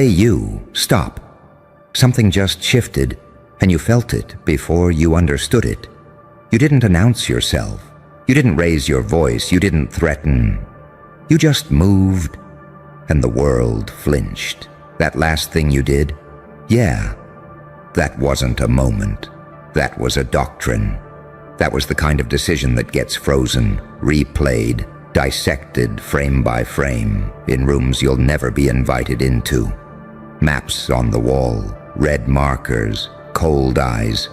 "Hey you, stop." Something just shifted, and you felt it before you understood it. You didn't announce yourself. You didn't raise your voice. You didn't threaten. You just moved, and the world flinched. That last thing you did, yeah, that wasn't a moment. That was a doctrine. That was the kind of decision that gets frozen, replayed, dissected frame by frame in rooms you'll never be invited into. Maps on the wall, red markers, cold eyes.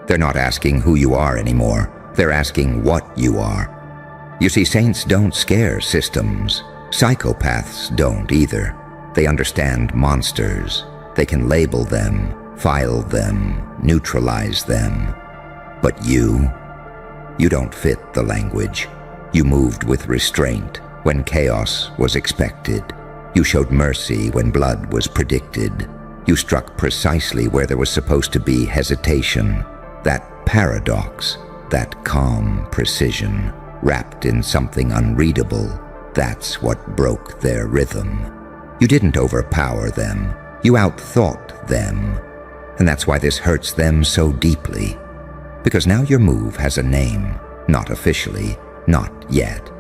They're not asking who you are anymore. They're asking what you are. You see, saints don't scare systems. Psychopaths don't either. They understand monsters. They can label them, file them, neutralize them. But you don't fit the language. You moved with restraint when chaos was expected. You showed mercy when blood was predicted. You struck precisely where there was supposed to be hesitation. That paradox, that calm precision, wrapped in something unreadable, that's what broke their rhythm. You didn't overpower them. You outthought them. And that's why this hurts them so deeply. Because now your move has a name, not officially, not yet.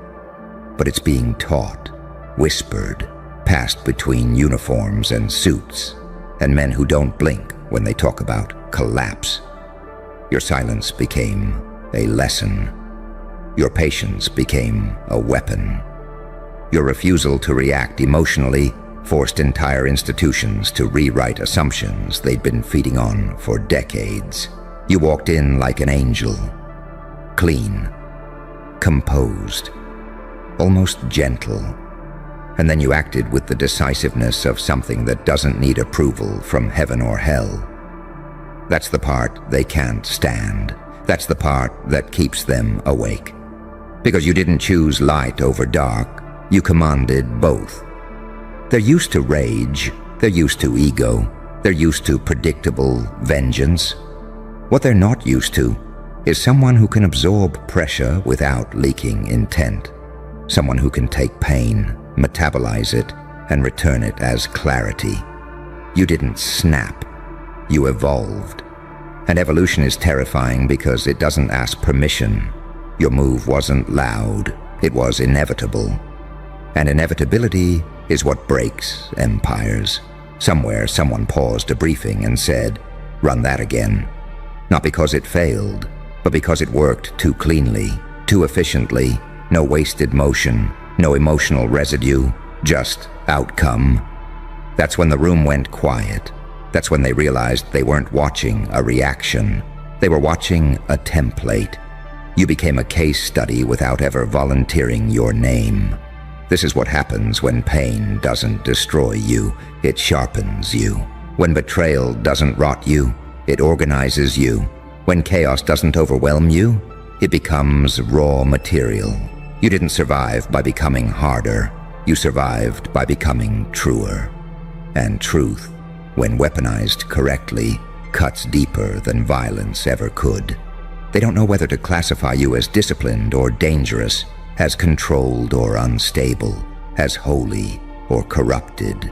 But it's being taught, whispered, passed between uniforms and suits, and men who don't blink when they talk about collapse. Your silence became a lesson. Your patience became a weapon. Your refusal to react emotionally forced entire institutions to rewrite assumptions they'd been feeding on for decades. You walked in like an angel, clean, composed, almost gentle, and then you acted with the decisiveness of something that doesn't need approval from heaven or hell. That's the part they can't stand. That's the part that keeps them awake. Because you didn't choose light over dark, you commanded both. They're used to rage, they're used to ego, they're used to predictable vengeance. What they're not used to is someone who can absorb pressure without leaking intent. Someone who can take pain, metabolize it, and return it as clarity. You didn't snap, you evolved. And evolution is terrifying because it doesn't ask permission. Your move wasn't loud, it was inevitable. And inevitability is what breaks empires. Somewhere someone paused a briefing and said, "Run that again." Not because it failed, but because it worked too cleanly, too efficiently, no wasted motion, no emotional residue, just outcome. That's when the room went quiet. That's when they realized they weren't watching a reaction. They were watching a template. You became a case study without ever volunteering your name. This is what happens when pain doesn't destroy you, it sharpens you. When betrayal doesn't rot you, it organizes you. When chaos doesn't overwhelm you, it becomes raw material. You didn't survive by becoming harder. You survived by becoming truer. And truth, when weaponized correctly, cuts deeper than violence ever could. They don't know whether to classify you as disciplined or dangerous, as controlled or unstable, as holy or corrupted.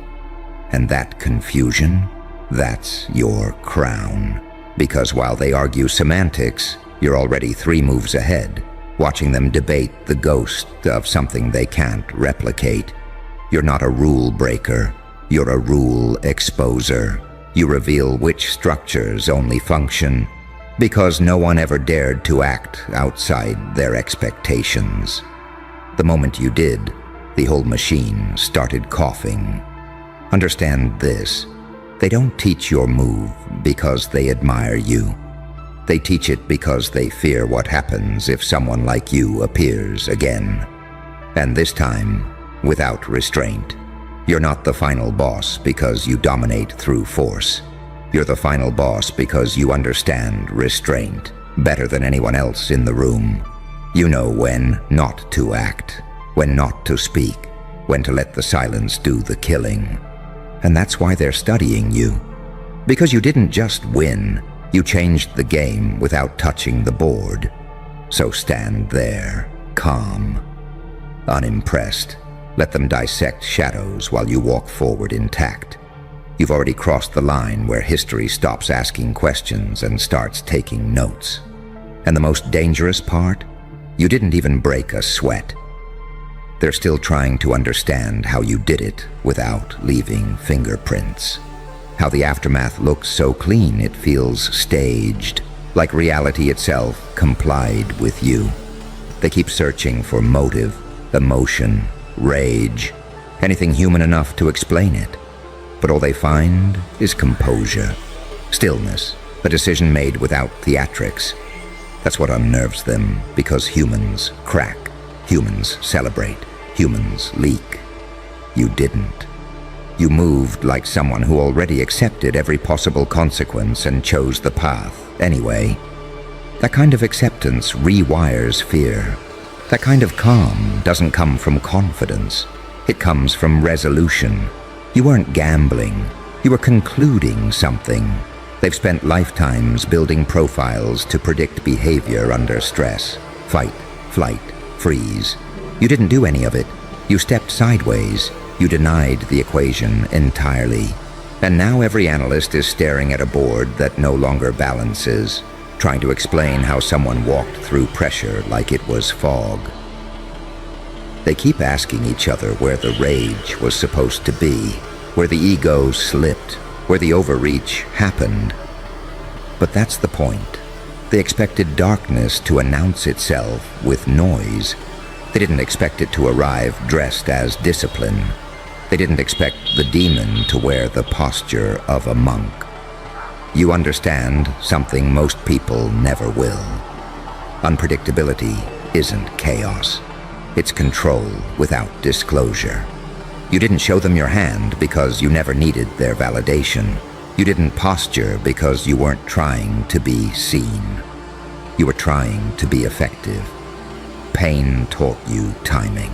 And that confusion, that's your crown. Because while they argue semantics, you're already 3 moves ahead, watching them debate the ghost of something they can't replicate. You're not a rule breaker, you're a rule exposer. You reveal which structures only function because no one ever dared to act outside their expectations. The moment you did, the whole machine started coughing. Understand this. They don't teach your move because they admire you. They teach it because they fear what happens if someone like you appears again. And this time, without restraint. You're not the final boss because you dominate through force. You're the final boss because you understand restraint better than anyone else in the room. You know when not to act, when not to speak, when to let the silence do the killing. And that's why they're studying you. Because you didn't just win, you changed the game without touching the board. So stand there, calm, unimpressed. Let them dissect shadows while you walk forward intact. You've already crossed the line where history stops asking questions and starts taking notes. And the most dangerous part? You didn't even break a sweat. They're still trying to understand how you did it without leaving fingerprints. How the aftermath looks so clean it feels staged, like reality itself complied with you. They keep searching for motive, emotion, rage, anything human enough to explain it. But all they find is composure, stillness, a decision made without theatrics. That's what unnerves them, because humans crack, humans celebrate, humans leak. You didn't. You moved like someone who already accepted every possible consequence and chose the path anyway. That kind of acceptance rewires fear. That kind of calm doesn't come from confidence. It comes from resolution. You weren't gambling. You were concluding something. They've spent lifetimes building profiles to predict behavior under stress. Fight, flight, freeze. You didn't do any of it. You stepped sideways. You denied the equation entirely. And now every analyst is staring at a board that no longer balances, trying to explain how someone walked through pressure like it was fog. They keep asking each other where the rage was supposed to be, where the ego slipped, where the overreach happened. But that's the point. They expected darkness to announce itself with noise. They didn't expect it to arrive dressed as discipline. They didn't expect the demon to wear the posture of a monk. You understand something most people never will. Unpredictability isn't chaos. It's control without disclosure. You didn't show them your hand because you never needed their validation. You didn't posture because you weren't trying to be seen. You were trying to be effective. Pain taught you timing.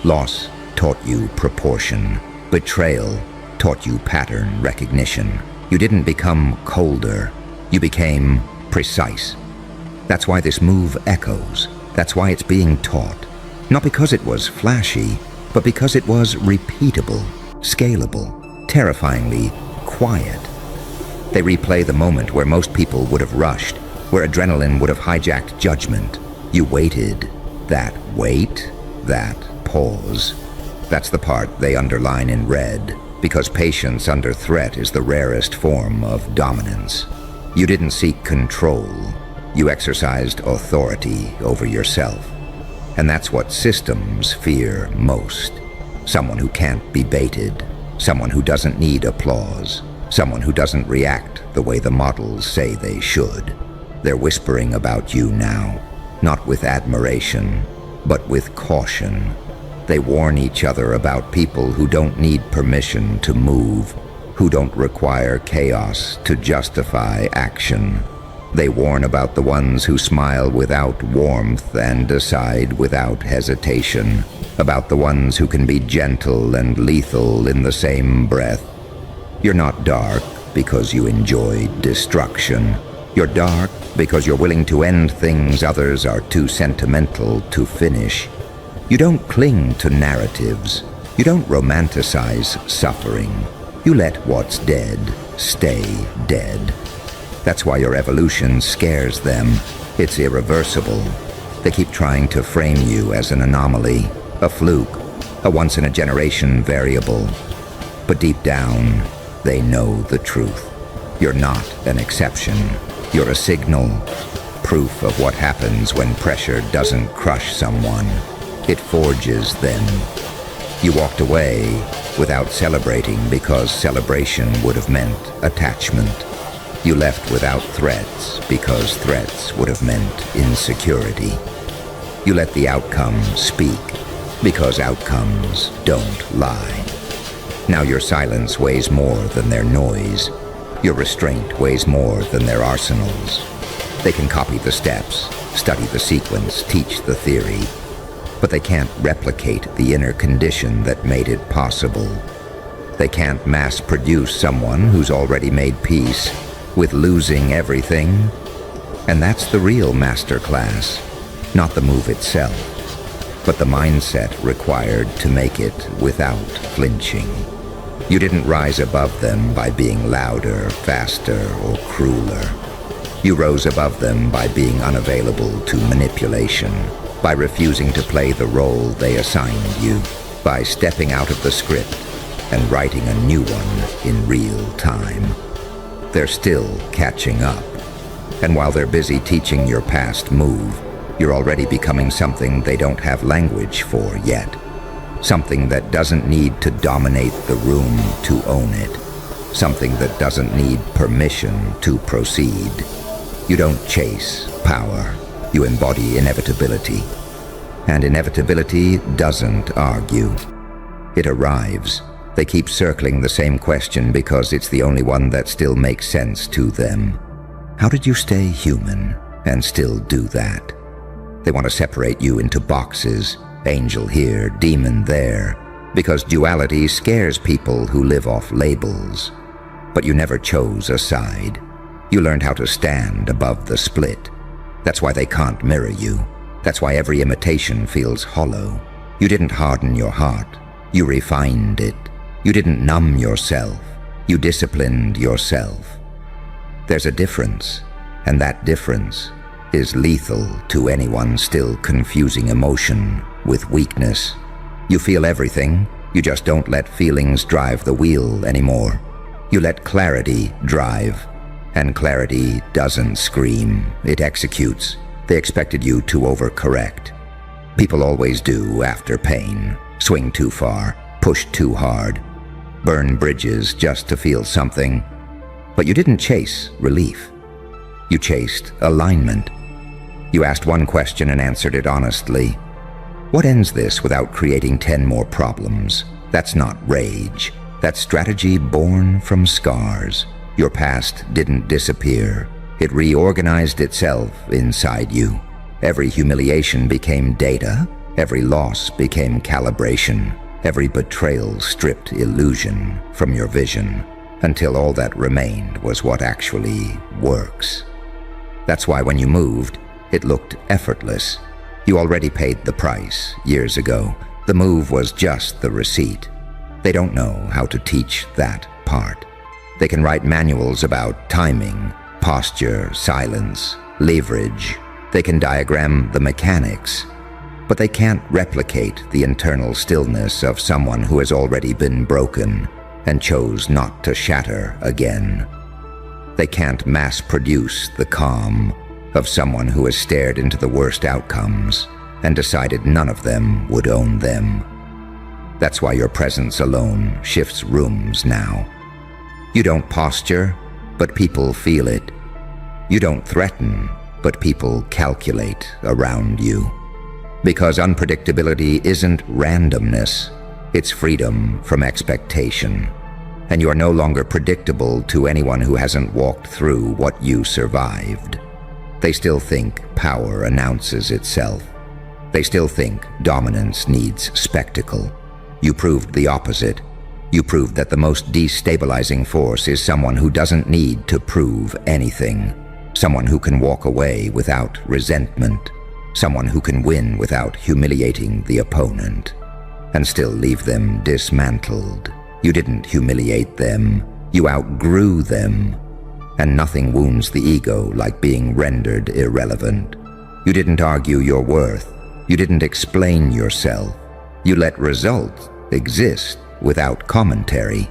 Loss taught you proportion. Betrayal taught you pattern recognition. You didn't become colder. You became precise. That's why this move echoes. That's why it's being taught. Not because it was flashy, but because it was repeatable, scalable, terrifyingly quiet. They replay the moment where most people would have rushed, where adrenaline would have hijacked judgment. You waited. That wait, that pause. That's the part they underline in red, because patience under threat is the rarest form of dominance. You didn't seek control. You exercised authority over yourself. And that's what systems fear most. Someone who can't be baited. Someone who doesn't need applause. Someone who doesn't react the way the models say they should. They're whispering about you now, not with admiration, but with caution. They warn each other about people who don't need permission to move, who don't require chaos to justify action. They warn about the ones who smile without warmth and decide without hesitation, about the ones who can be gentle and lethal in the same breath. You're not dark because you enjoy destruction. You're dark because you're willing to end things others are too sentimental to finish. You don't cling to narratives. You don't romanticize suffering. You let what's dead stay dead. That's why your evolution scares them. It's irreversible. They keep trying to frame you as an anomaly, a fluke, a once-in-a-generation variable. But deep down, they know the truth. You're not an exception. You're a signal, proof of what happens when pressure doesn't crush someone. It forges them. You walked away without celebrating because celebration would have meant attachment. You left without threats because threats would have meant insecurity. You let the outcome speak because outcomes don't lie. Now your silence weighs more than their noise. Your restraint weighs more than their arsenals. They can copy the steps, study the sequence, teach the theory, but they can't replicate the inner condition that made it possible. They can't mass-produce someone who's already made peace with losing everything. And that's the real masterclass, not the move itself, but the mindset required to make it without flinching. You didn't rise above them by being louder, faster, or crueler. You rose above them by being unavailable to manipulation, by refusing to play the role they assigned you, by stepping out of the script and writing a new one in real time. They're still catching up. And while they're busy teaching your past move, you're already becoming something they don't have language for yet. Something that doesn't need to dominate the room to own it. Something that doesn't need permission to proceed. You don't chase power. You embody inevitability. And inevitability doesn't argue. It arrives. They keep circling the same question because it's the only one that still makes sense to them. How did you stay human and still do that? They want to separate you into boxes, angel here, demon there, because duality scares people who live off labels. But you never chose a side. You learned how to stand above the split. That's why they can't mirror you. That's why every imitation feels hollow. You didn't harden your heart. You refined it. You didn't numb yourself. You disciplined yourself. There's a difference, and that difference is lethal to anyone still confusing emotion with weakness. You feel everything, you just don't let feelings drive the wheel anymore. You let clarity drive, and clarity doesn't scream, it executes. They expected you to overcorrect. People always do after pain. Swing too far, push too hard, burn bridges just to feel something. But you didn't chase relief. You chased alignment. You asked one question and answered it honestly. What ends this without creating 10 more problems? That's not rage. That's strategy born from scars. Your past didn't disappear. It reorganized itself inside you. Every humiliation became data. Every loss became calibration. Every betrayal stripped illusion from your vision, until all that remained was what actually works. That's why when you moved, it looked effortless. You already paid the price years ago. The move was just the receipt. They don't know how to teach that part. They can write manuals about timing, posture, silence, leverage. They can diagram the mechanics, but they can't replicate the internal stillness of someone who has already been broken and chose not to shatter again. They can't mass-produce the calm of someone who has stared into the worst outcomes and decided none of them would own them. That's why your presence alone shifts rooms now. You don't posture, but people feel it. You don't threaten, but people calculate around you. Because unpredictability isn't randomness, it's freedom from expectation. And you are no longer predictable to anyone who hasn't walked through what you survived. They still think power announces itself. They still think dominance needs spectacle. You proved the opposite. You proved that the most destabilizing force is someone who doesn't need to prove anything. Someone who can walk away without resentment. Someone who can win without humiliating the opponent, and still leave them dismantled. You didn't humiliate them. You outgrew them. And nothing wounds the ego like being rendered irrelevant. You didn't argue your worth. You didn't explain yourself. You let results exist without commentary.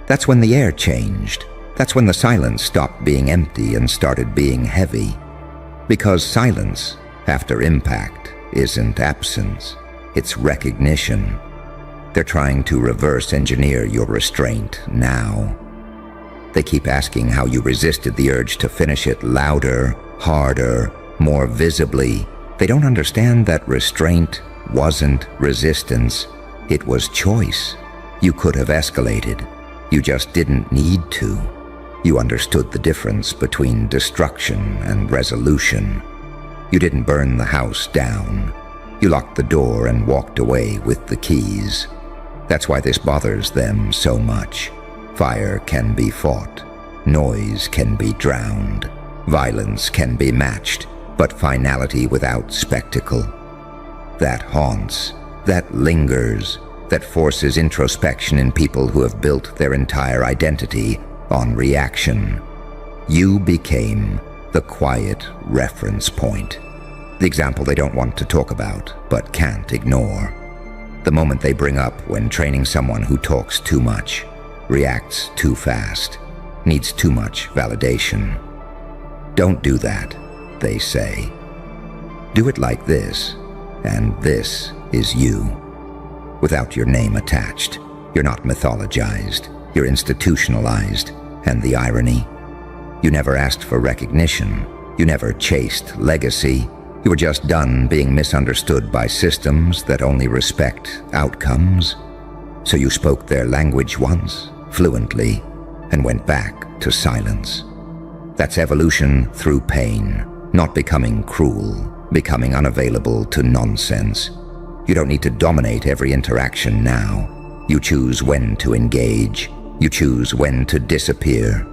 That's when the air changed. That's when the silence stopped being empty and started being heavy. Because silence, after impact, isn't absence, it's recognition. They're trying to reverse engineer your restraint now. They keep asking how you resisted the urge to finish it louder, harder, more visibly. They don't understand that restraint wasn't resistance, it was choice. You could have escalated. You just didn't need to. You understood the difference between destruction and resolution. You didn't burn the house down. You locked the door and walked away with the keys. That's why this bothers them so much. Fire can be fought. Noise can be drowned. Violence can be matched, but finality without spectacle. That haunts, that lingers, that forces introspection in people who have built their entire identity on reaction. You became the quiet reference point, the example they don't want to talk about but can't ignore. The moment they bring up when training someone who talks too much, reacts too fast, needs too much validation. Don't do that, they say. Do it like this, and this is you. Without your name attached, you're not mythologized, you're institutionalized, and the irony? You never asked for recognition, you never chased legacy, you were just done being misunderstood by systems that only respect outcomes. So you spoke their language once, fluently, and went back to silence. That's evolution through pain, not becoming cruel, becoming unavailable to nonsense. You don't need to dominate every interaction now. You choose when to engage. You choose when to disappear.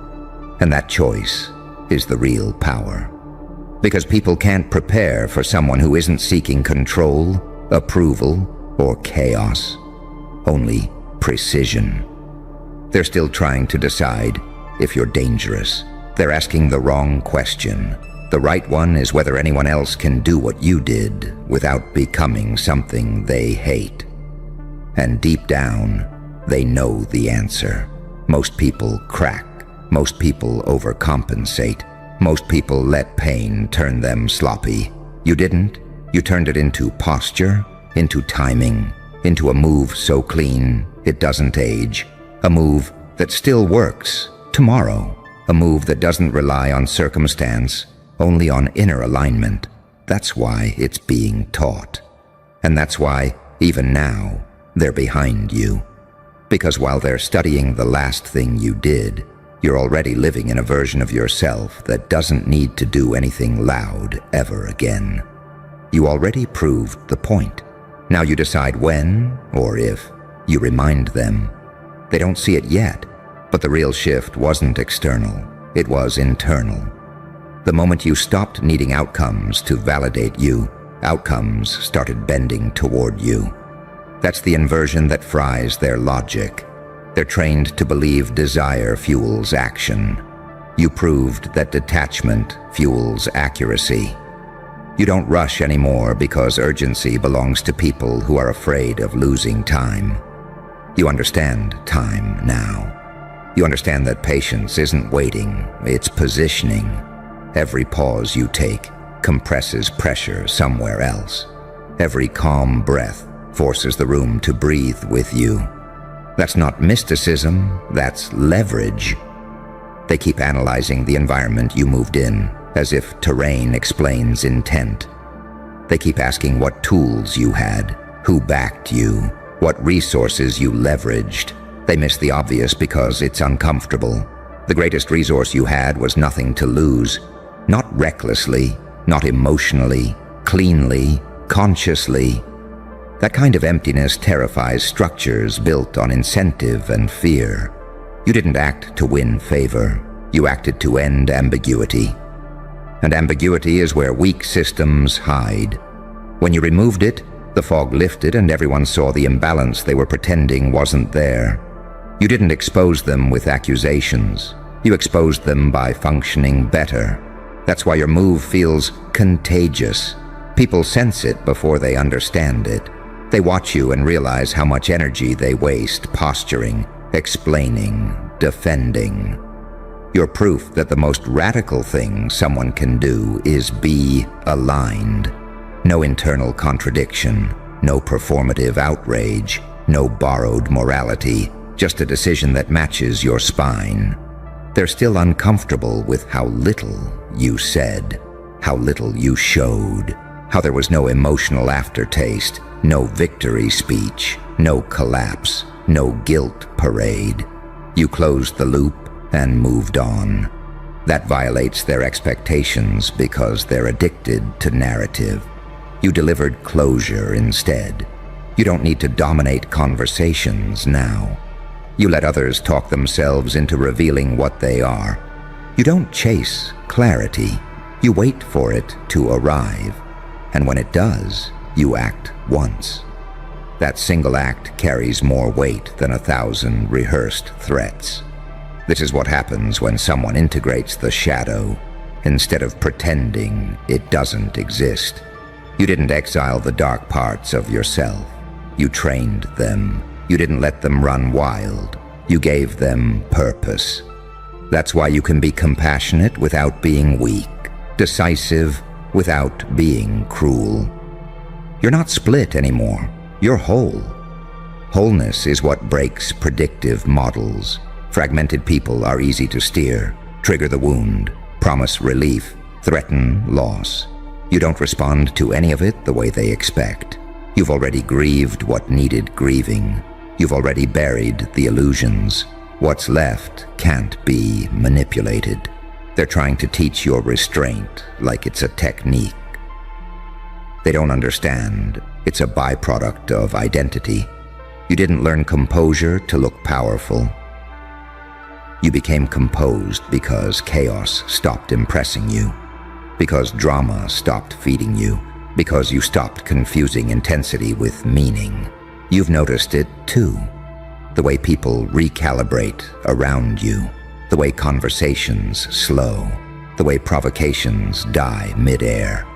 And that choice is the real power. Because people can't prepare for someone who isn't seeking control, approval, or chaos. Only precision. They're still trying to decide if you're dangerous. They're asking the wrong question. The right one is whether anyone else can do what you did without becoming something they hate. And deep down, they know the answer. Most people crack. Most people overcompensate. Most people let pain turn them sloppy. You didn't. You turned it into posture, into timing, into a move so clean it doesn't age. A move that still works tomorrow. A move that doesn't rely on circumstance, only on inner alignment. That's why it's being taught. And that's why, even now, they're behind you. Because while they're studying the last thing you did, you're already living in a version of yourself that doesn't need to do anything loud ever again. You already proved the point. Now you decide when, or if, you remind them. They don't see it yet, but the real shift wasn't external, it was internal. The moment you stopped needing outcomes to validate you, outcomes started bending toward you. That's the inversion that fries their logic. They're trained to believe desire fuels action. You proved that detachment fuels accuracy. You don't rush anymore because urgency belongs to people who are afraid of losing time. You understand time now. You understand that patience isn't waiting, it's positioning. Every pause you take compresses pressure somewhere else. Every calm breath forces the room to breathe with you. That's not mysticism, that's leverage. They keep analyzing the environment you moved in, as if terrain explains intent. They keep asking what tools you had, who backed you, what resources you leveraged. They miss the obvious because it's uncomfortable. The greatest resource you had was nothing to lose. Not recklessly, not emotionally, cleanly, consciously. That kind of emptiness terrifies structures built on incentive and fear. You didn't act to win favor. You acted to end ambiguity. And ambiguity is where weak systems hide. When you removed it, the fog lifted and everyone saw the imbalance they were pretending wasn't there. You didn't expose them with accusations. You exposed them by functioning better. That's why your move feels contagious. People sense it before they understand it. They watch you and realize how much energy they waste posturing, explaining, defending. You're proof that the most radical thing someone can do is be aligned. No internal contradiction, no performative outrage, no borrowed morality, just a decision that matches your spine. They're still uncomfortable with how little you said, how little you showed, how there was no emotional aftertaste, no victory speech, no collapse, no guilt parade. You closed the loop and moved on. That violates their expectations because they're addicted to narrative. You delivered closure instead. You don't need to dominate conversations now. You let others talk themselves into revealing what they are. You don't chase clarity. You wait for it to arrive. And when it does, you act once. That single act carries more weight than 1,000 rehearsed threats. This is what happens when someone integrates the shadow instead of pretending it doesn't exist. You didn't exile the dark parts of yourself. You trained them. You didn't let them run wild. You gave them purpose. That's why you can be compassionate without being weak, decisive without being cruel. You're not split anymore. You're whole. Wholeness is what breaks predictive models. Fragmented people are easy to steer, trigger the wound, promise relief, threaten loss. You don't respond to any of it the way they expect. You've already grieved what needed grieving. You've already buried the illusions. What's left can't be manipulated. They're trying to teach your restraint like it's a technique. They don't understand. It's a byproduct of identity. You didn't learn composure to look powerful. You became composed because chaos stopped impressing you, because drama stopped feeding you, because you stopped confusing intensity with meaning. You've noticed it too. The way people recalibrate around you, the way conversations slow, the way provocations die midair.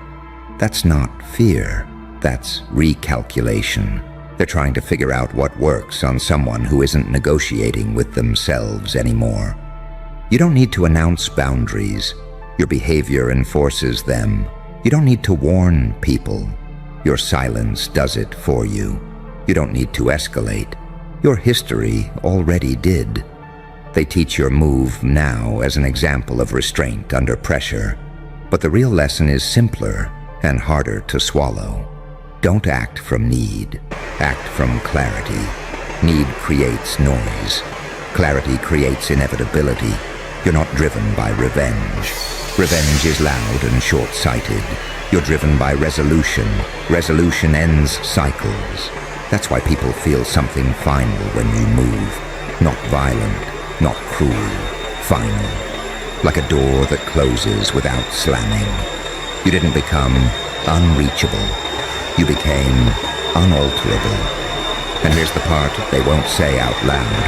That's not fear, that's recalculation. They're trying to figure out what works on someone who isn't negotiating with themselves anymore. You don't need to announce boundaries. Your behavior enforces them. You don't need to warn people. Your silence does it for you. You don't need to escalate. Your history already did. They teach your move now as an example of restraint under pressure. But the real lesson is simpler and harder to swallow. Don't act from need. Act from clarity. Need creates noise. Clarity creates inevitability. You're not driven by revenge. Revenge is loud and short-sighted. You're driven by resolution. Resolution ends cycles. That's why people feel something final when you move. Not violent, not cruel. Final. Like a door that closes without slamming. You didn't become unreachable. You became unalterable. And here's the part they won't say out loud.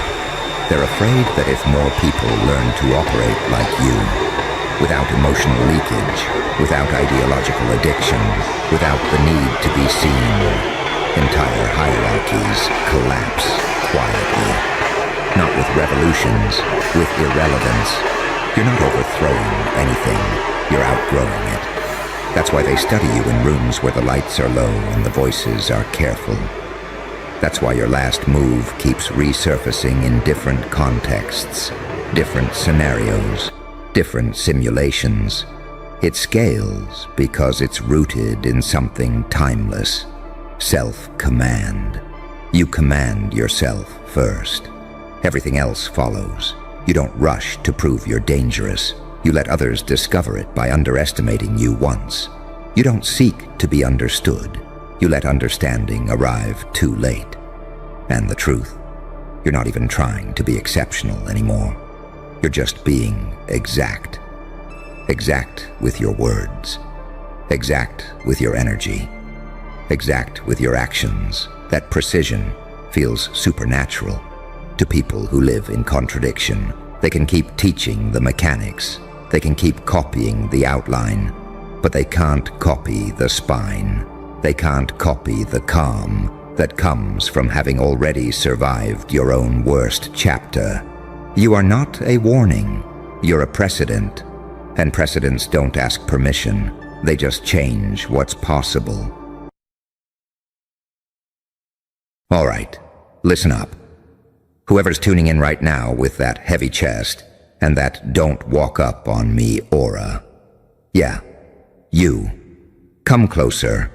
They're afraid that if more people learn to operate like you, without emotional leakage, without ideological addiction, without the need to be seen, entire hierarchies collapse quietly. Not with revolutions, with irrelevance. You're not overthrowing anything, you're outgrowing it. That's why they study you in rooms where the lights are low and the voices are careful. That's why your last move keeps resurfacing in different contexts, different scenarios, different simulations. It scales because it's rooted in something timeless, self-command. You command yourself first. Everything else follows. You don't rush to prove you're dangerous. You let others discover it by underestimating you once. You don't seek to be understood. You let understanding arrive too late. And the truth, you're not even trying to be exceptional anymore. You're just being exact. Exact with your words. Exact with your energy. Exact with your actions. That precision feels supernatural. To people who live in contradiction, they can keep teaching the mechanics. They can keep copying the outline, but they can't copy the spine. They can't copy the calm that comes from having already survived your own worst chapter. You are not a warning. You're a precedent. And precedents don't ask permission. They just change what's possible. All right, listen up. Whoever's tuning in right now with that heavy chest and that "don't walk up on me" aura. Yeah, you. Come closer.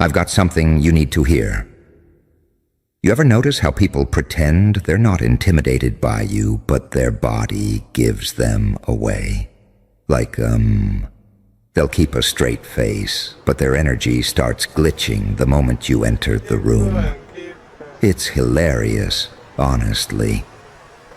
I've got something you need to hear. You ever notice how people pretend they're not intimidated by you, but their body gives them away? Like, they'll keep a straight face, but their energy starts glitching the moment you enter the room. It's hilarious, honestly.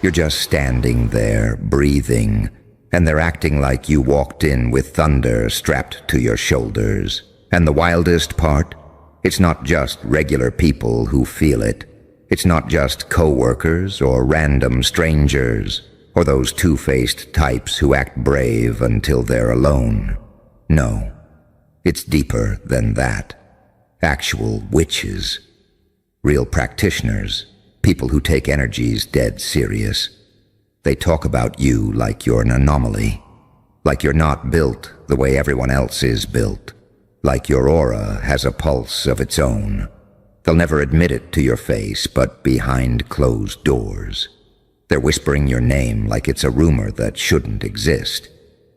You're just standing there, breathing, and they're acting like you walked in with thunder strapped to your shoulders. And the wildest part? It's not just regular people who feel it. It's not just co-workers or random strangers or those two-faced types who act brave until they're alone. No, it's deeper than that. Actual witches. Real practitioners. People who take energies dead serious. They talk about you like you're an anomaly. Like you're not built the way everyone else is built. Like your aura has a pulse of its own. They'll never admit it to your face, but behind closed doors. They're whispering your name like it's a rumor that shouldn't exist.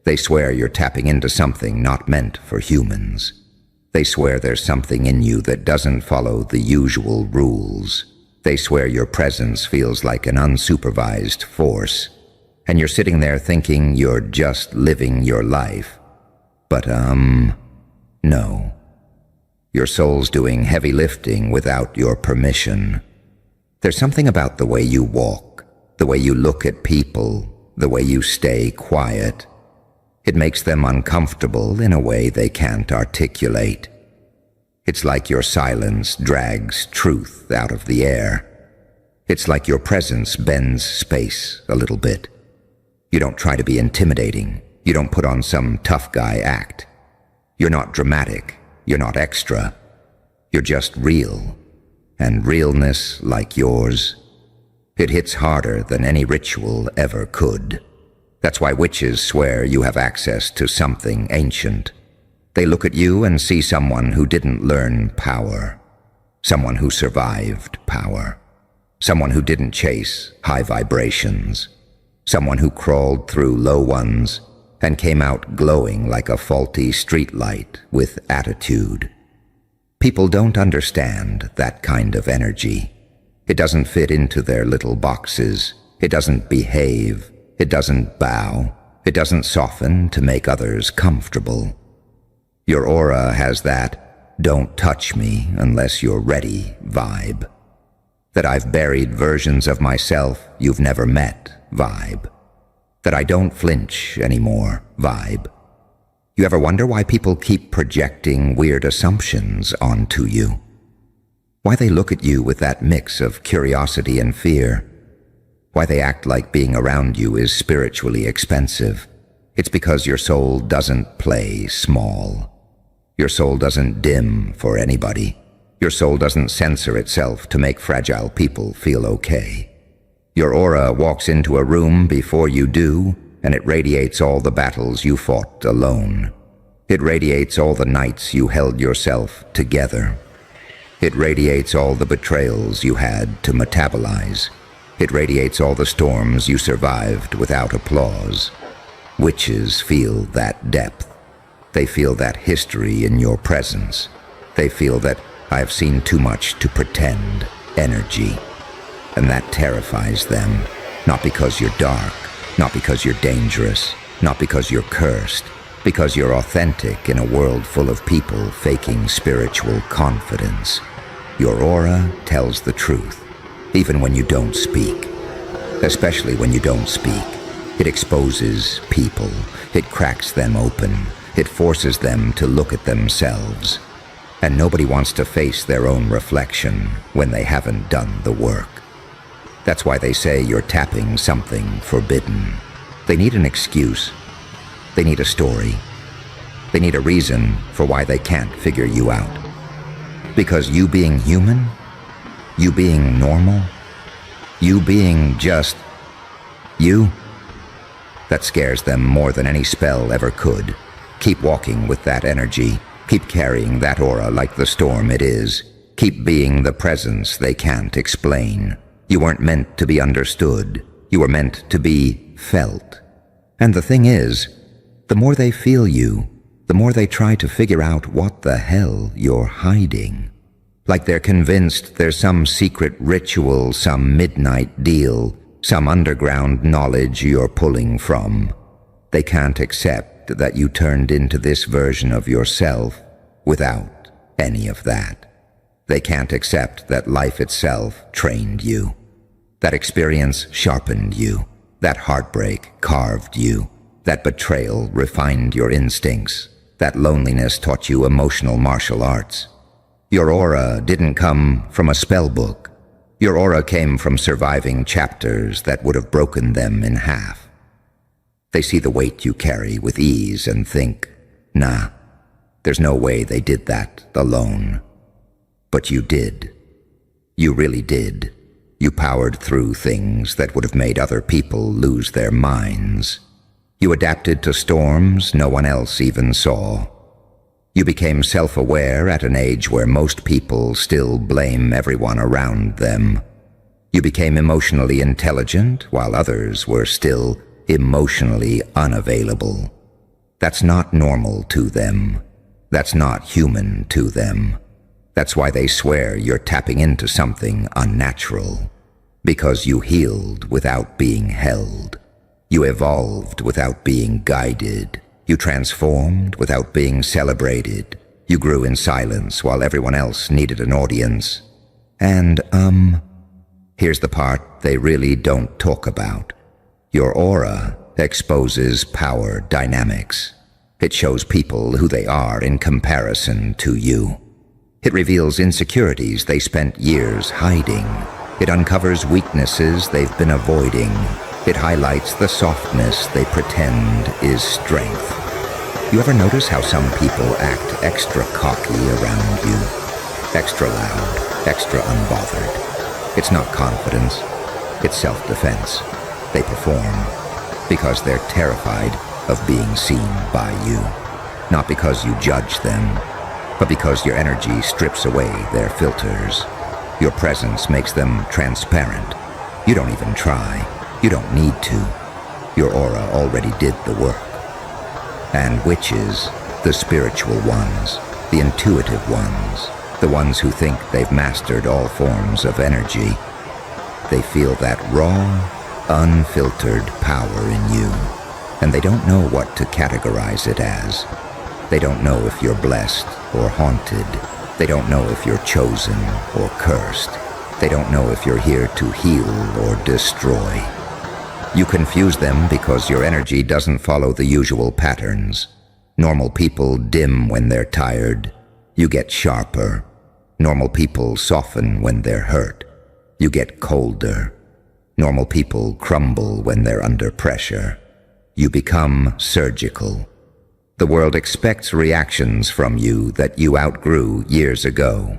They swear you're tapping into something not meant for humans. They swear there's something in you that doesn't follow the usual rules. They swear your presence feels like an unsupervised force, and you're sitting there thinking you're just living your life. But, no. Your soul's doing heavy lifting without your permission. There's something about the way you walk, the way you look at people, the way you stay quiet. It makes them uncomfortable in a way they can't articulate. It's like your silence drags truth out of the air. It's like your presence bends space a little bit. You don't try to be intimidating. You don't put on some tough guy act. You're not dramatic. You're not extra. You're just real. And realness like yours, it hits harder than any ritual ever could. That's why witches swear you have access to something ancient. They look at you and see someone who didn't learn power. Someone who survived power. Someone who didn't chase high vibrations. Someone who crawled through low ones and came out glowing like a faulty streetlight with attitude. People don't understand that kind of energy. It doesn't fit into their little boxes. It doesn't behave. It doesn't bow. It doesn't soften to make others comfortable. Your aura has that "don't touch me unless you're ready" vibe. That I've buried versions of myself you've never met vibe. That I don't flinch anymore vibe. You ever wonder why people keep projecting weird assumptions onto you? Why they look at you with that mix of curiosity and fear? Why they act like being around you is spiritually expensive? It's because your soul doesn't play small. Your soul doesn't dim for anybody. Your soul doesn't censor itself to make fragile people feel okay. Your aura walks into a room before you do, and it radiates all the battles you fought alone. It radiates all the nights you held yourself together. It radiates all the betrayals you had to metabolize. It radiates all the storms you survived without applause. Witches feel that depth. They feel that history in your presence. They feel that "I've seen too much to pretend" energy. And that terrifies them, not because you're dark, not because you're dangerous, not because you're cursed, because you're authentic in a world full of people faking spiritual confidence. Your aura tells the truth, even when you don't speak. Especially when you don't speak. It exposes people. It cracks them open. It forces them to look at themselves. And nobody wants to face their own reflection when they haven't done the work. That's why they say you're tapping something forbidden. They need an excuse. They need a story. They need a reason for why they can't figure you out. Because you being human, you being normal, you being just you, that scares them more than any spell ever could. Keep walking with that energy. Keep carrying that aura like the storm it is. Keep being the presence they can't explain. You weren't meant to be understood. You were meant to be felt. And the thing is, the more they feel you, the more they try to figure out what the hell you're hiding. Like they're convinced there's some secret ritual, some midnight deal, some underground knowledge you're pulling from. They can't accept that you turned into this version of yourself without any of that. They can't accept that life itself trained you. That experience sharpened you. That heartbreak carved you. That betrayal refined your instincts. That loneliness taught you emotional martial arts. Your aura didn't come from a spell book. Your aura came from surviving chapters that would have broken them in half. They see the weight you carry with ease and think, nah, there's no way they did that alone. But you did. You really did. You powered through things that would have made other people lose their minds. You adapted to storms no one else even saw. You became self-aware at an age where most people still blame everyone around them. You became emotionally intelligent while others were still emotionally unavailable. That's not normal to them. That's not human to them. That's why they swear you're tapping into something unnatural. Because you healed without being held. You evolved without being guided. You transformed without being celebrated. You grew in silence while everyone else needed an audience. And, here's the part they really don't talk about. Your aura exposes power dynamics. It shows people who they are in comparison to you. It reveals insecurities they spent years hiding. It uncovers weaknesses they've been avoiding. It highlights the softness they pretend is strength. You ever notice how some people act extra cocky around you? Extra loud, extra unbothered. It's not confidence, it's self-defense. They perform because they're terrified of being seen by you. Not because you judge them, but because your energy strips away their filters. Your presence makes them transparent. You don't even try. You don't need to. Your aura already did the work. And witches, the spiritual ones, the intuitive ones, the ones who think they've mastered all forms of energy, they feel that raw, unfiltered power in you, and they don't know what to categorize it as. They don't know if you're blessed or haunted. They don't know if you're chosen or cursed. They don't know if you're here to heal or destroy. You confuse them because your energy doesn't follow the usual patterns. Normal people dim when they're tired. You get sharper. Normal people soften when they're hurt. You get colder. Normal people crumble when they're under pressure. You become surgical. The world expects reactions from you that you outgrew years ago.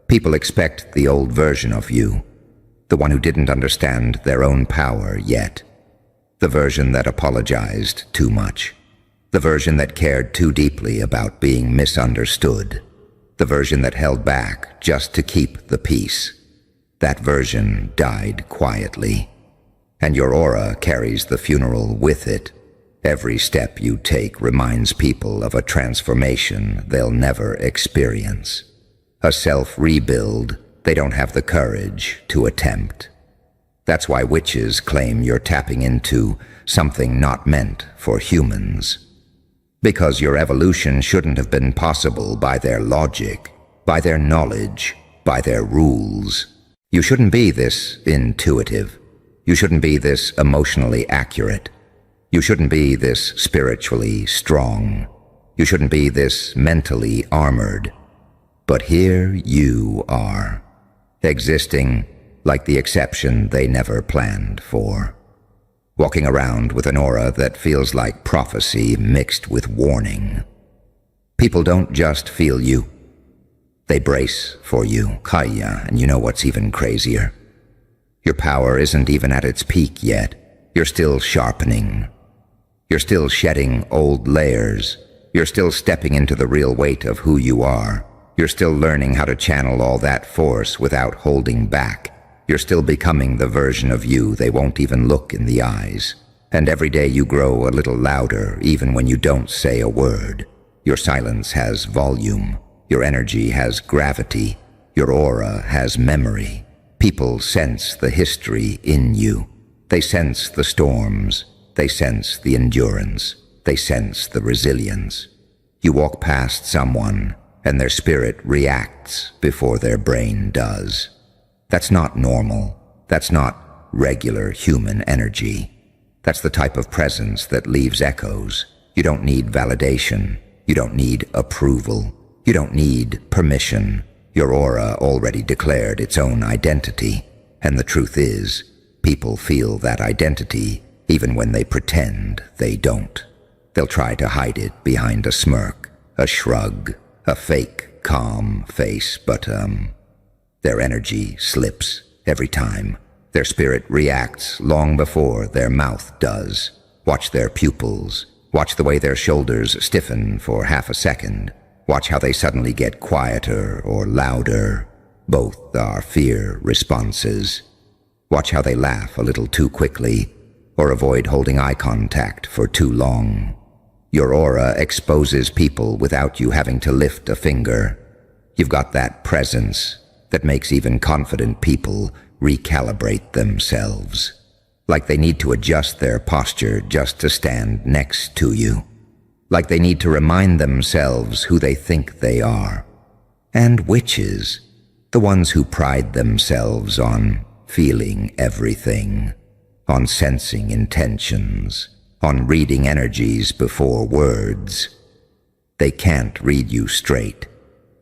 People expect the old version of you, the one who didn't understand their own power yet, the version that apologized too much, the version that cared too deeply about being misunderstood, the version that held back just to keep the peace. That version died quietly, and your aura carries the funeral with it. Every step you take reminds people of a transformation they'll never experience. A self-rebuild they don't have the courage to attempt. That's why witches claim you're tapping into something not meant for humans. Because your evolution shouldn't have been possible by their logic, by their knowledge, by their rules. You shouldn't be this intuitive. You shouldn't be this emotionally accurate. You shouldn't be this spiritually strong. You shouldn't be this mentally armored. But here you are, existing like the exception they never planned for. Walking around with an aura that feels like prophecy mixed with warning. People don't just feel you. They brace for you, Kaya, and you know what's even crazier? Your power isn't even at its peak yet. You're still sharpening. You're still shedding old layers. You're still stepping into the real weight of who you are. You're still learning how to channel all that force without holding back. You're still becoming the version of you they won't even look in the eyes. And every day you grow a little louder, even when you don't say a word. Your silence has volume. Your energy has gravity. Your aura has memory. People sense the history in you. They sense the storms. They sense the endurance. They sense the resilience. You walk past someone, and their spirit reacts before their brain does. That's not normal. That's not regular human energy. That's the type of presence that leaves echoes. You don't need validation. You don't need approval. You don't need permission. Your aura already declared its own identity, and the truth is, people feel that identity even when they pretend they don't. They'll try to hide it behind a smirk, a shrug, a fake, calm face, but their energy slips every time. Their spirit reacts long before their mouth does. Watch their pupils. Watch the way their shoulders stiffen for half a second. Watch how they suddenly get quieter or louder. Both are fear responses. Watch how they laugh a little too quickly or avoid holding eye contact for too long. Your aura exposes people without you having to lift a finger. You've got that presence that makes even confident people recalibrate themselves, like they need to adjust their posture just to stand next to you, like they need to remind themselves who they think they are. And witches, the ones who pride themselves on feeling everything, on sensing intentions, on reading energies before words. They can't read you straight.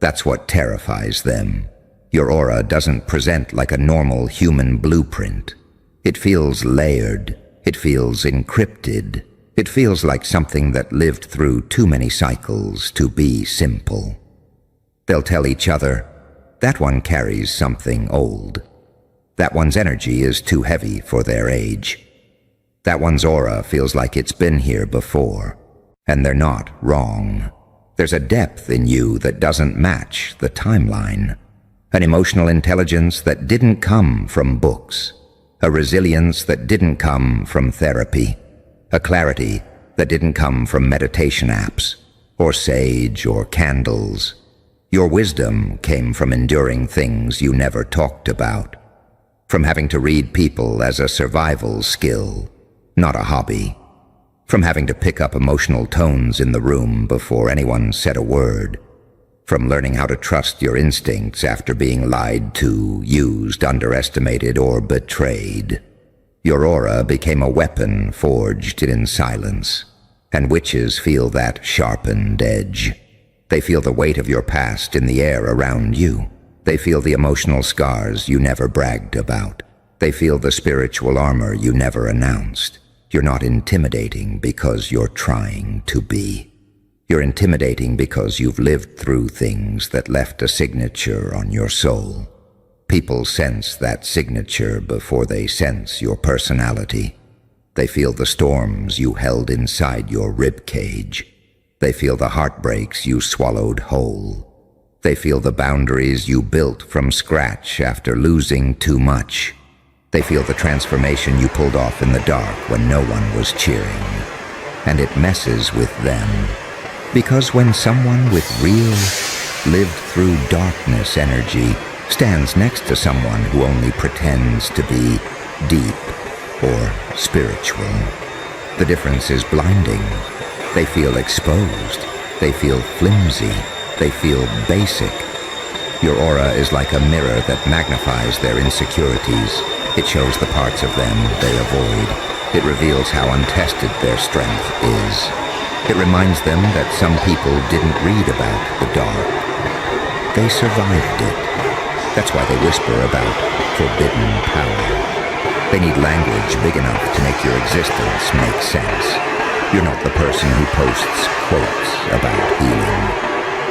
That's what terrifies them. Your aura doesn't present like a normal human blueprint. It feels layered. It feels encrypted. It feels like something that lived through too many cycles to be simple. They'll tell each other, that one carries something old. That one's energy is too heavy for their age. That one's aura feels like it's been here before. And they're not wrong. There's a depth in you that doesn't match the timeline. An emotional intelligence that didn't come from books. A resilience that didn't come from therapy. A clarity that didn't come from meditation apps, or sage, or candles. Your wisdom came from enduring things you never talked about. From having to read people as a survival skill, not a hobby. From having to pick up emotional tones in the room before anyone said a word. From learning how to trust your instincts after being lied to, used, underestimated, or betrayed. Your aura became a weapon forged in silence, and witches feel that sharpened edge. They feel the weight of your past in the air around you. They feel the emotional scars you never bragged about. They feel the spiritual armor you never announced. You're not intimidating because you're trying to be. You're intimidating because you've lived through things that left a signature on your soul. People sense that signature before they sense your personality. They feel the storms you held inside your rib cage. They feel the heartbreaks you swallowed whole. They feel the boundaries you built from scratch after losing too much. They feel the transformation you pulled off in the dark when no one was cheering. And it messes with them. Because when someone with real, lived-through darkness energy stands next to someone who only pretends to be deep or spiritual, the difference is blinding. They feel exposed. They feel flimsy. They feel basic. Your aura is like a mirror that magnifies their insecurities. It shows the parts of them they avoid. It reveals how untested their strength is. It reminds them that some people didn't read about the dark. They survived it. That's why they whisper about forbidden power. They need language big enough to make your existence make sense. You're not the person who posts quotes about healing.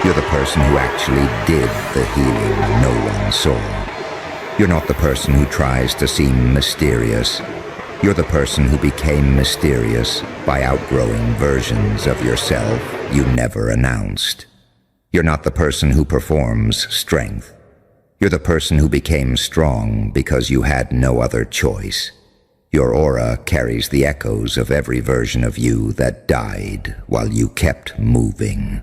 You're the person who actually did the healing no one saw. You're not the person who tries to seem mysterious. You're the person who became mysterious by outgrowing versions of yourself you never announced. You're not the person who performs strength. You're the person who became strong because you had no other choice. Your aura carries the echoes of every version of you that died while you kept moving.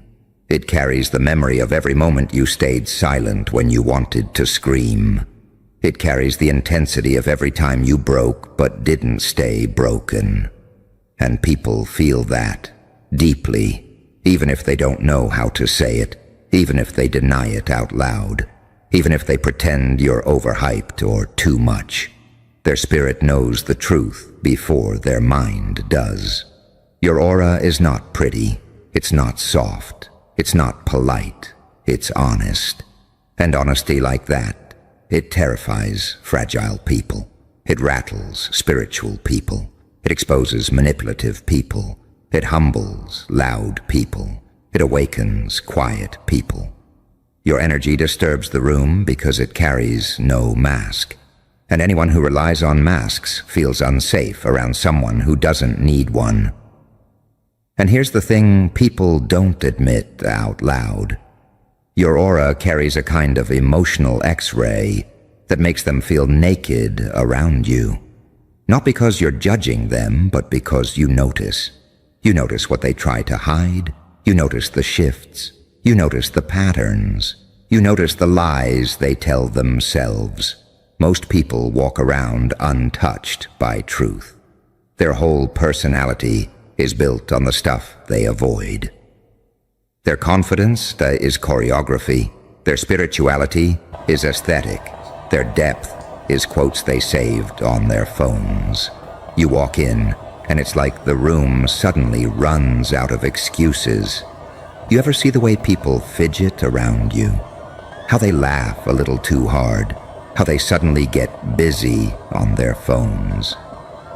It carries the memory of every moment you stayed silent when you wanted to scream. It carries the intensity of every time you broke but didn't stay broken. And people feel that deeply, even if they don't know how to say it, even if they deny it out loud, even if they pretend you're overhyped or too much. Their spirit knows the truth before their mind does. Your aura is not pretty. It's not soft. It's not polite. It's honest. And honesty like that, it terrifies fragile people. It rattles spiritual people. It exposes manipulative people. It humbles loud people. It awakens quiet people. Your energy disturbs the room because it carries no mask. And anyone who relies on masks feels unsafe around someone who doesn't need one. And here's the thing people don't admit out loud. Your aura carries a kind of emotional X-ray that makes them feel naked around you. Not because you're judging them, but because you notice. You notice what they try to hide. You notice the shifts. You notice the patterns. You notice the lies they tell themselves. Most people walk around untouched by truth. Their whole personality is built on the stuff they avoid. Their confidence is choreography. Their spirituality is aesthetic. Their depth is quotes they saved on their phones. You walk in, and it's like the room suddenly runs out of excuses. You ever see the way people fidget around you? How they laugh a little too hard? How they suddenly get busy on their phones?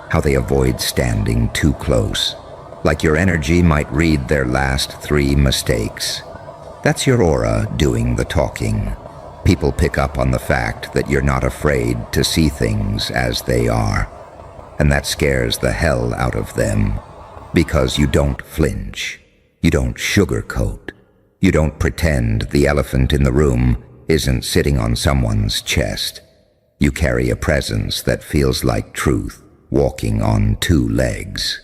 How they avoid standing too close? Like your energy might read their last 3 mistakes. That's your aura doing the talking. People pick up on the fact that you're not afraid to see things as they are. And that scares the hell out of them, because you don't flinch. You don't sugarcoat. You don't pretend the elephant in the room isn't sitting on someone's chest. You carry a presence that feels like truth walking on 2 legs.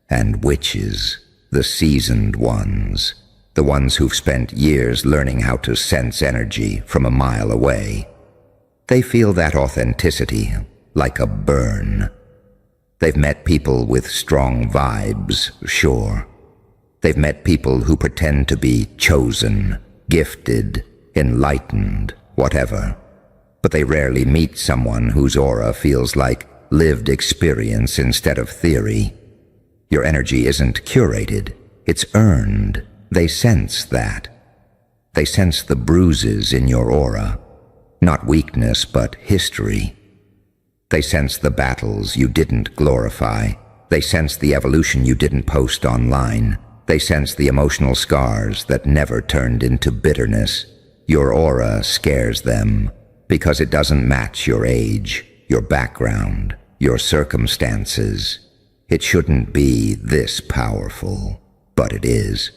And witches, the seasoned ones, the ones who've spent years learning how to sense energy from a mile away, they feel that authenticity like a burn. They've met people with strong vibes, sure. They've met people who pretend to be chosen, gifted, enlightened, whatever. But they rarely meet someone whose aura feels like lived experience instead of theory. Your energy isn't curated, it's earned. They sense that. They sense the bruises in your aura, not weakness but history. They sense the battles you didn't glorify. They sense the evolution you didn't post online. They sense the emotional scars that never turned into bitterness. Your aura scares them because it doesn't match your age, your background, your circumstances. It shouldn't be this powerful, but it is.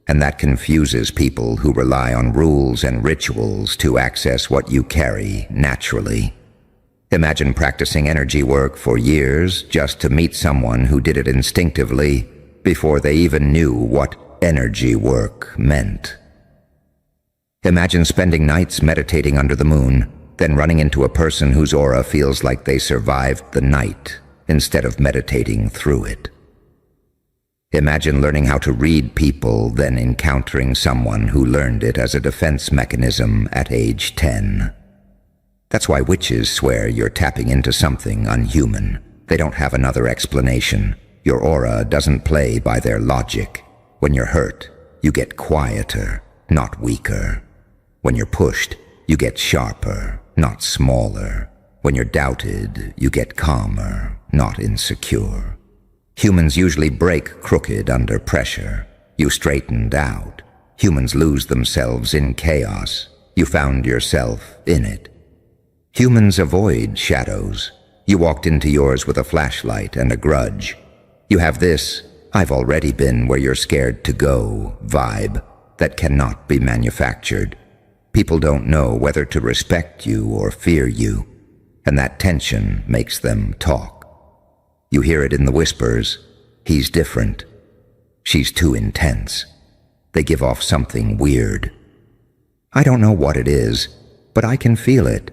And that confuses people who rely on rules and rituals to access what you carry naturally. Imagine practicing energy work for years just to meet someone who did it instinctively before they even knew what energy work meant. Imagine spending nights meditating under the moon, then running into a person whose aura feels like they survived the night instead of meditating through it. Imagine learning how to read people, then encountering someone who learned it as a defense mechanism at age 10. That's why witches swear you're tapping into something unhuman. They don't have another explanation. Your aura doesn't play by their logic. When you're hurt, you get quieter, not weaker. When you're pushed, you get sharper, not smaller. When you're doubted, you get calmer, not insecure. Humans usually break crooked under pressure. You straightened out. Humans lose themselves in chaos. You found yourself in it. Humans avoid shadows. You walked into yours with a flashlight and a grudge. You have this, I've already been where you're scared to go vibe that cannot be manufactured. People don't know whether to respect you or fear you, and that tension makes them talk. You hear it in the whispers. He's different. She's too intense. They give off something weird. I don't know what it is, but I can feel it.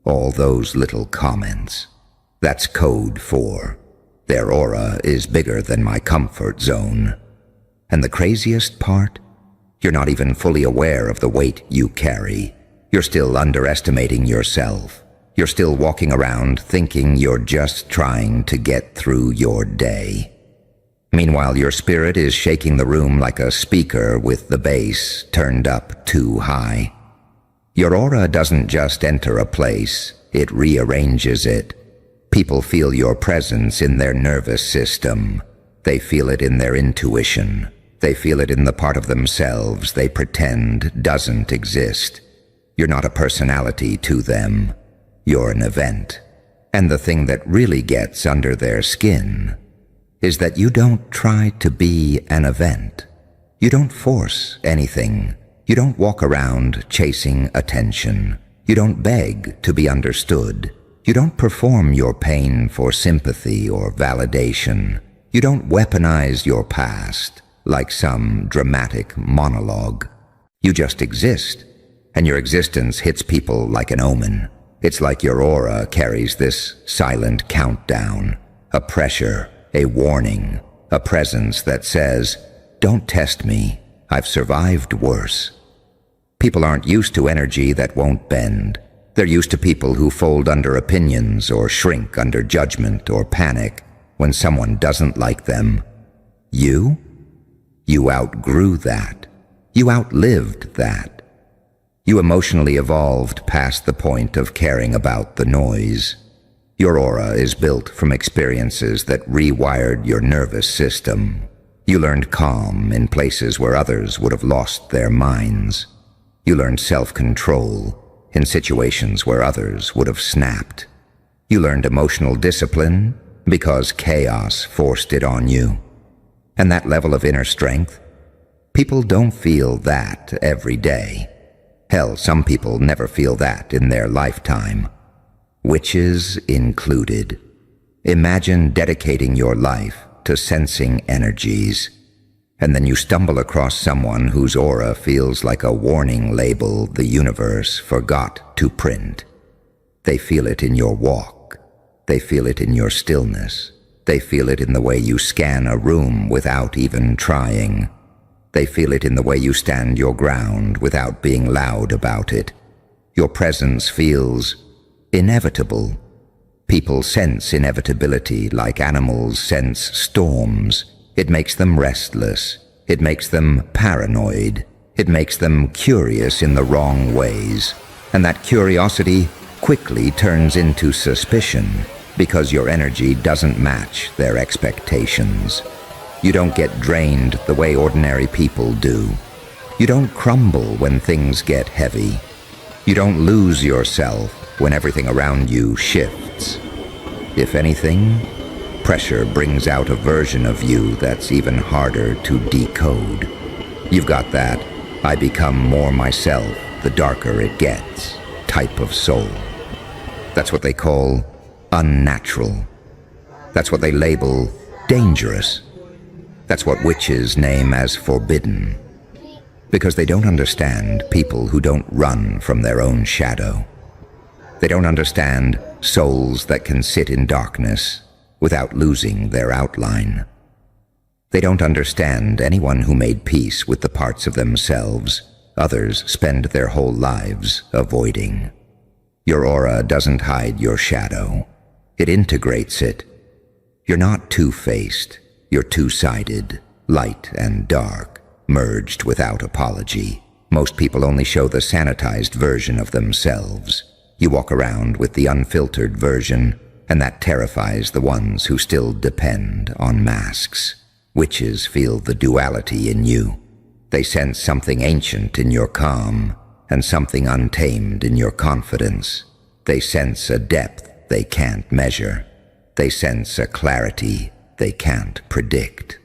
All those little comments. That's code for their aura is bigger than my comfort zone. And the craziest part? You're not even fully aware of the weight you carry. You're still underestimating yourself. You're still walking around thinking you're just trying to get through your day. Meanwhile, your spirit is shaking the room like a speaker with the bass turned up too high. Your aura doesn't just enter a place, it rearranges it. People feel your presence in their nervous system. They feel it in their intuition. They feel it in the part of themselves they pretend doesn't exist. You're not a personality to them. You're an event. And the thing that really gets under their skin is that you don't try to be an event. You don't force anything. You don't walk around chasing attention. You don't beg to be understood. You don't perform your pain for sympathy or validation. You don't weaponize your past like some dramatic monologue. You just exist, and your existence hits people like an omen. It's like your aura carries this silent countdown, a pressure, a warning, a presence that says, "Don't test me, I've survived worse." People aren't used to energy that won't bend. They're used to people who fold under opinions or shrink under judgment or panic when someone doesn't like them. You outgrew that. You outlived that. You emotionally evolved past the point of caring about the noise. Your aura is built from experiences that rewired your nervous system. You learned calm in places where others would have lost their minds. You learned self-control in situations where others would have snapped. You learned emotional discipline because chaos forced it on you. And that level of inner strength, people don't feel that every day. Hell, some people never feel that in their lifetime. Witches included. Imagine dedicating your life to sensing energies, and then you stumble across someone whose aura feels like a warning label the universe forgot to print. They feel it in your walk. They feel it in your stillness. They feel it in the way you scan a room without even trying. They feel it in the way you stand your ground without being loud about it. Your presence feels inevitable. People sense inevitability like animals sense storms. It makes them restless. It makes them paranoid. It makes them curious in the wrong ways. And that curiosity quickly turns into suspicion because your energy doesn't match their expectations. You don't get drained the way ordinary people do. You don't crumble when things get heavy. You don't lose yourself when everything around you shifts. If anything, pressure brings out a version of you that's even harder to decode. You've got that "I become more myself the darker it gets" type of soul. That's what they call unnatural. That's what they label dangerous. That's what witches name as forbidden. Because they don't understand people who don't run from their own shadow. They don't understand souls that can sit in darkness without losing their outline. They don't understand anyone who made peace with the parts of themselves others spend their whole lives avoiding. Your aura doesn't hide your shadow. It integrates it. You're not two-faced. You're two-sided, light and dark, merged without apology. Most people only show the sanitized version of themselves. You walk around with the unfiltered version, and that terrifies the ones who still depend on masks. Witches feel the duality in you. They sense something ancient in your calm, and something untamed in your confidence. They sense a depth they can't measure. They sense a clarity they can't predict.